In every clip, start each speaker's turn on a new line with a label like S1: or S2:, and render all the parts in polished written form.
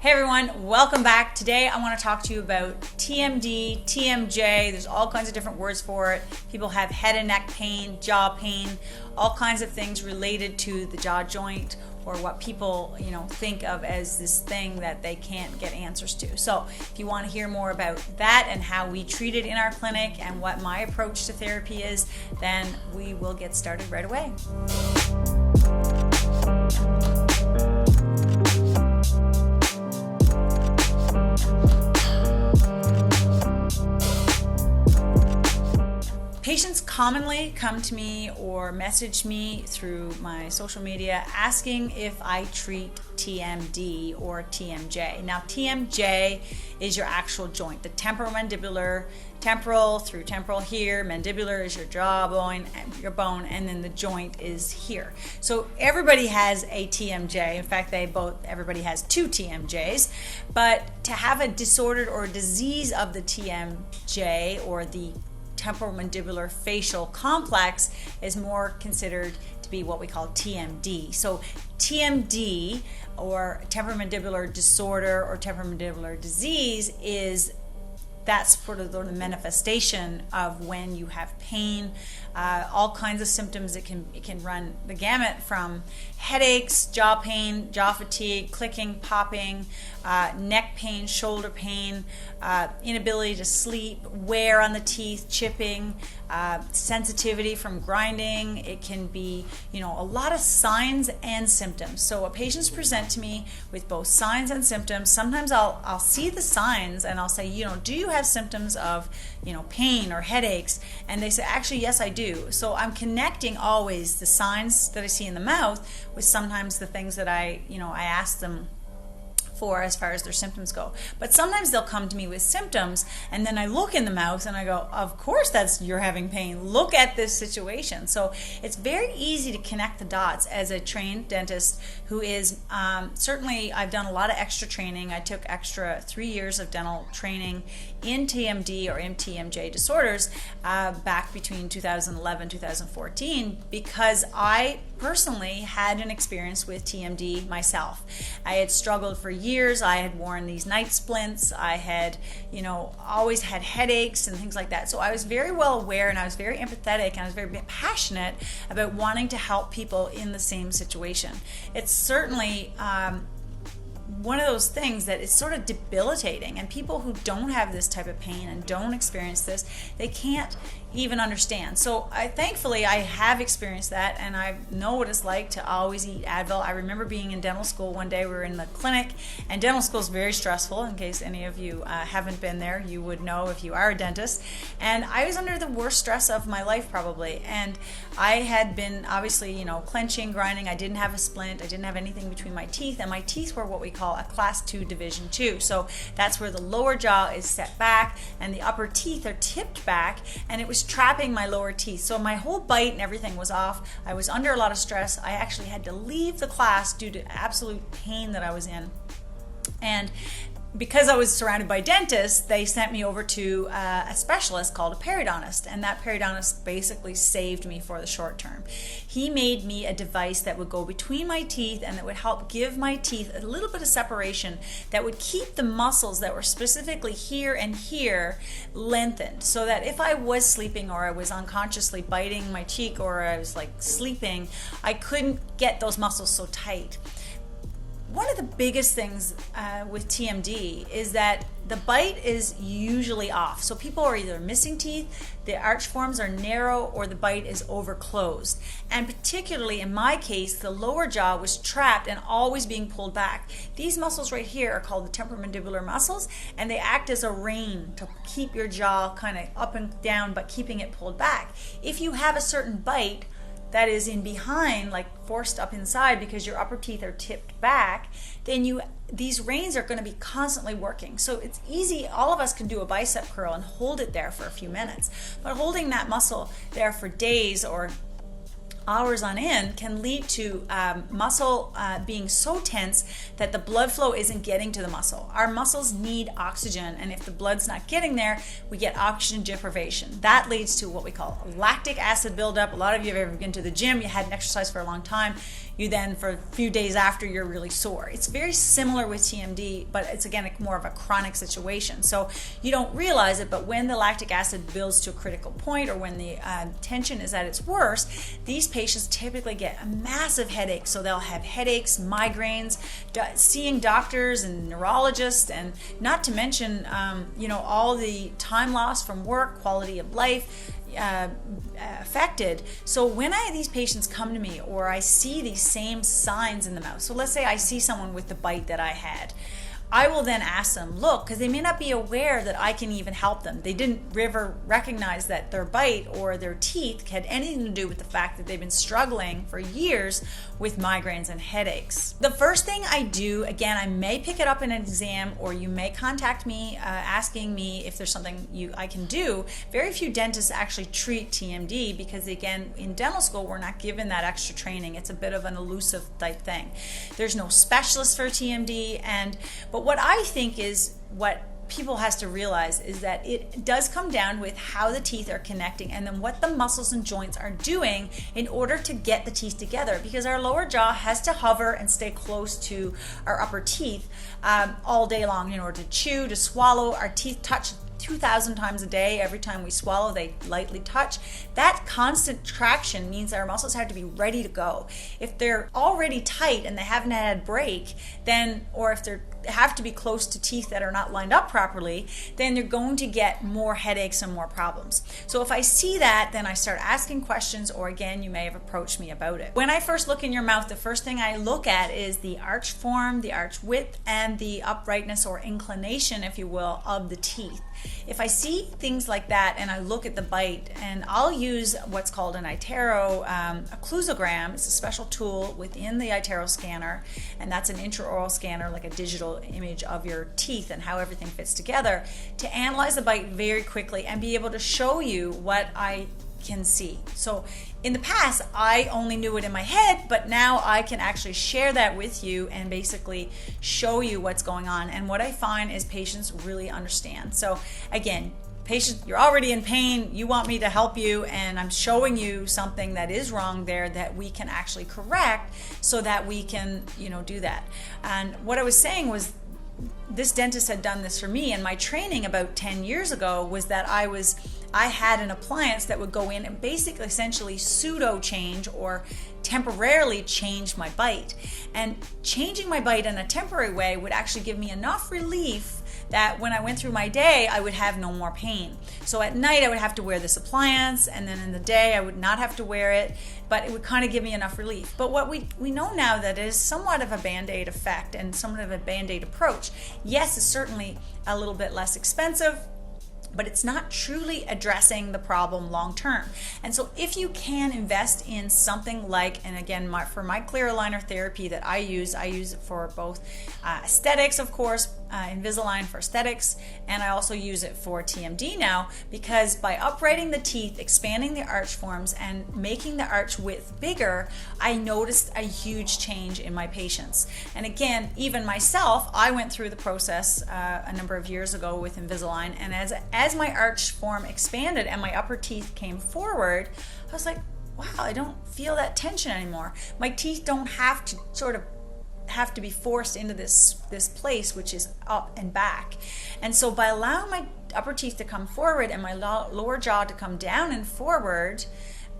S1: Hey everyone, welcome back. Today I want to talk to you about TMD, TMJ. There's all kinds of different words for it. People have head and neck pain, jaw pain, all kinds of things related to the jaw joint, or what people think of as this thing that they can't get answers to. So if you want to hear more about that and how we treat it in our clinic and what my approach to therapy is, then we will get started right away. Patients commonly come to me or message me through my social media asking if I treat TMD or TMJ. Now, TMJ is your actual joint, the temporomandibular, temporal through temporal here, mandibular is your jawbone, your bone, and then the joint is here. So everybody has a TMJ. In fact, everybody has two TMJs. But to have a disordered or disease of the TMJ or the temporomandibular facial complex is more considered to be what we call TMD. So TMD, or temporomandibular disorder or temporomandibular disease, that's sort of the manifestation of when you have pain, all kinds of symptoms. It can run the gamut from headaches, jaw pain, jaw fatigue, clicking, popping, neck pain, shoulder pain, inability to sleep, wear on the teeth, chipping, sensitivity from grinding. It can be, a lot of signs and symptoms. So patients present to me with both signs and symptoms. Sometimes I'll see the signs and I'll say, do you have symptoms of, pain or headaches? And they say, actually, yes, I do. So I'm connecting always the signs that I see in the mouth with sometimes the things that I ask them for as far as their symptoms go. But sometimes they'll come to me with symptoms and then I look in the mouth and I go, of course you're having pain. Look at this situation. So it's very easy to connect the dots as a trained dentist who is, certainly I've done a lot of extra training. I took extra 3 years of dental training in TMD or in TMJ disorders back between 2011 2014 because I personally had an experience with TMD myself. I had struggled for years. I had worn these night splints. I had, always had headaches and things like that. So I was very well aware and I was very empathetic and I was very passionate about wanting to help people in the same situation. It's certainly one of those things that is sort of debilitating, and people who don't have this type of pain and don't experience this, they can't even understand. So thankfully I have experienced that and I know what it's like to always eat Advil. I remember being in dental school one day. We were in the clinic, and dental school is very stressful. In case any of you haven't been there, you would know if you are a dentist. And I was under the worst stress of my life probably, and I had been obviously clenching, grinding. I didn't have a splint. I didn't have anything between my teeth, and my teeth were what we call a class 2 division 2. So that's where the lower jaw is set back and the upper teeth are tipped back, and it was trapping my lower teeth. So my whole bite and everything was off. I was under a lot of stress. I actually had to leave the class due to absolute pain that I was in. And because I was surrounded by dentists, they sent me over to a specialist called a periodontist, and that periodontist basically saved me for the short term. He made me a device that would go between my teeth and that would help give my teeth a little bit of separation that would keep the muscles that were specifically here and here lengthened, so that if I was sleeping or I was unconsciously biting my cheek or I was sleeping, I couldn't get those muscles so tight. One of the biggest things with TMD is that the bite is usually off. So people are either missing teeth, the arch forms are narrow, or the bite is overclosed. And particularly in my case, the lower jaw was trapped and always being pulled back. These muscles right here are called the temporomandibular muscles, and they act as a rein to keep your jaw kind of up and down, but keeping it pulled back. If you have a certain bite that is in behind, forced up inside because your upper teeth are tipped back, then these reins are going to be constantly working. So it's easy. All of us can do a bicep curl and hold it there for a few minutes, but holding that muscle there for days or hours on end can lead to muscle being so tense that the blood flow isn't getting to the muscle. Our muscles need oxygen, and if the blood's not getting there, we get oxygen deprivation. That leads to what we call lactic acid buildup. A lot of you have ever been to the gym, you hadn't exercised for a long time, you then for a few days after you're really sore. It's very similar with TMD, but it's again more of a chronic situation. So you don't realize it, but when the lactic acid builds to a critical point, or when the tension is at its worst, these patients typically get a massive headache. So they'll have headaches, migraines, seeing doctors and neurologists, and not to mention all the time lost from work, quality of life affected. So when these patients come to me, or I see these same signs in the mouth, so let's say I see someone with the bite that I had, I will then ask them, look, because they may not be aware that I can even help them. They didn't ever recognize that their bite or their teeth had anything to do with the fact that they've been struggling for years with migraines and headaches. The first thing I do, again, I may pick it up in an exam, or you may contact me asking me if there's something I can do. Very few dentists actually treat TMD because, again, in dental school, we're not given that extra training. It's a bit of an elusive type thing. There's no specialist for TMD, but what I think is what people has to realize is that it does come down with how the teeth are connecting, and then what the muscles and joints are doing in order to get the teeth together, because our lower jaw has to hover and stay close to our upper teeth all day long in order to chew, to swallow. Our teeth touch 2,000 times a day. Every time we swallow, they lightly touch. That constant traction means that our muscles have to be ready to go. If they're already tight and they haven't had a break, then, or if they have to be close to teeth that are not lined up properly, then they're going to get more headaches and more problems. So if I see that, then I start asking questions, or again, you may have approached me about it. When I first look in your mouth, the first thing I look at is the arch form, the arch width, and the uprightness or inclination, if you will, of the teeth. If I see things like that and I look at the bite, and I'll use what's called an iTero occlusogram. It's a special tool within the iTero scanner, and that's an intraoral scanner, like a digital image of your teeth and how everything fits together, to analyze the bite very quickly and be able to show you what I can see. So in the past, I only knew it in my head, but now I can actually share that with you and basically show you what's going on. And what I find is patients really understand. So again, patient, you're already in pain, you want me to help you, and I'm showing you something that is wrong there that we can actually correct, so that we can, do that. And what I was saying was, this dentist had done this for me, and my training about 10 years ago was that I had an appliance that would go in and basically essentially pseudo change or temporarily change my bite. And changing my bite in a temporary way would actually give me enough relief that when I went through my day, I would have no more pain. So at night, I would have to wear this appliance, and then in the day, I would not have to wear it, but it would kind of give me enough relief. But what we know now, that it is somewhat of a Band-Aid effect and somewhat of a Band-Aid approach. Yes, it's certainly a little bit less expensive, but it's not truly addressing the problem long term. And so if you can invest in something like, and again, for my clear aligner therapy that I use it for both aesthetics, of course, Invisalign for aesthetics, and I also use it for TMD now, because by uprighting the teeth, expanding the arch forms, and making the arch width bigger, I noticed a huge change in my patients. And again, even myself, I went through the process a number of years ago with Invisalign, and as my arch form expanded and my upper teeth came forward, I was like, wow, I don't feel that tension anymore. My teeth don't have to be forced into this place, which is up and back. And so by allowing my upper teeth to come forward and my lower jaw to come down and forward,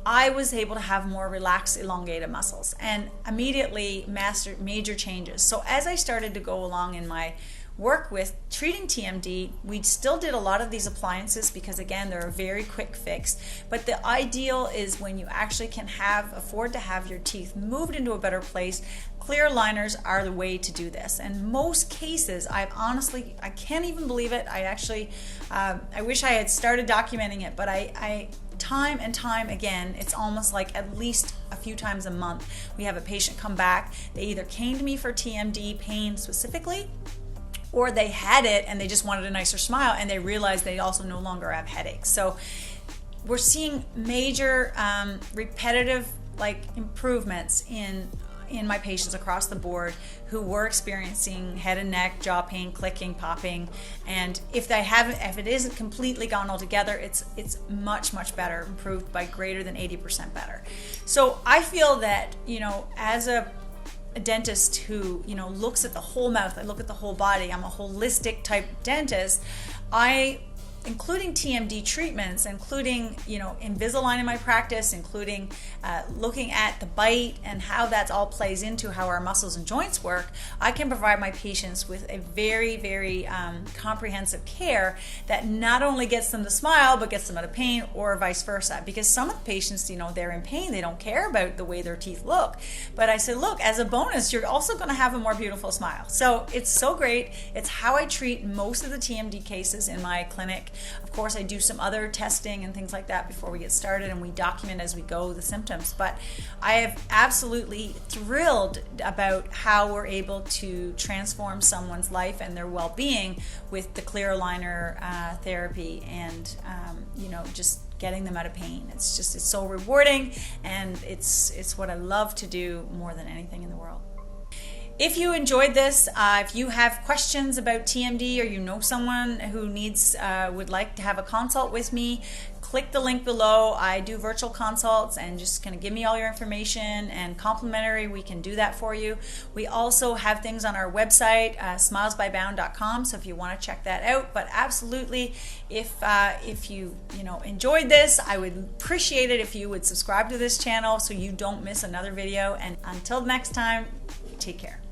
S1: I was able to have more relaxed, elongated muscles, and immediately mastered major changes. So as I started to go along in my work with treating TMD, we still did a lot of these appliances because, again, they're a very quick fix. But the ideal is when you actually can afford to have your teeth moved into a better place. Clear aligners are the way to do this. And most cases, I can't even believe it. I wish I had started documenting it, but I time and time again, it's almost like at least a few times a month, we have a patient come back. They either came to me for TMD pain specifically, or they had it and they just wanted a nicer smile, and they realized they also no longer have headaches. So we're seeing major repetitive like improvements in my patients across the board who were experiencing head and neck, jaw pain, clicking, popping, and if it isn't completely gone altogether, it's much better, improved by greater than 80% better. So I feel that, you know, as a dentist who, you know, looks at the whole mouth, I look at the whole body, I'm a holistic type dentist, including TMD treatments, including, you know, Invisalign in my practice, including looking at the bite and how that all plays into how our muscles and joints work, I can provide my patients with a very comprehensive care that not only gets them to smile, but gets them out of pain, or vice versa. Because some of the patients, you know, they're in pain, they don't care about the way their teeth look. But I said, look, as a bonus, you're also gonna have a more beautiful smile. So it's so great. It's how I treat most of the TMD cases in my clinic. Of course, I do some other testing and things like that before we get started, and we document as we go the symptoms. But I am absolutely thrilled about how we're able to transform someone's life and their well-being with the clear aligner therapy, and you know, just getting them out of pain. It's so rewarding, and it's what I love to do more than anything in the world. If you enjoyed this, if you have questions about TMD, or you know someone who would like to have a consult with me, click the link below. I do virtual consults, and just kind of give me all your information, and complimentary, we can do that for you. We also have things on our website, smilesbybound.com, so if you want to check that out. But absolutely, if you enjoyed this, I would appreciate it if you would subscribe to this channel so you don't miss another video. And until next time, take care.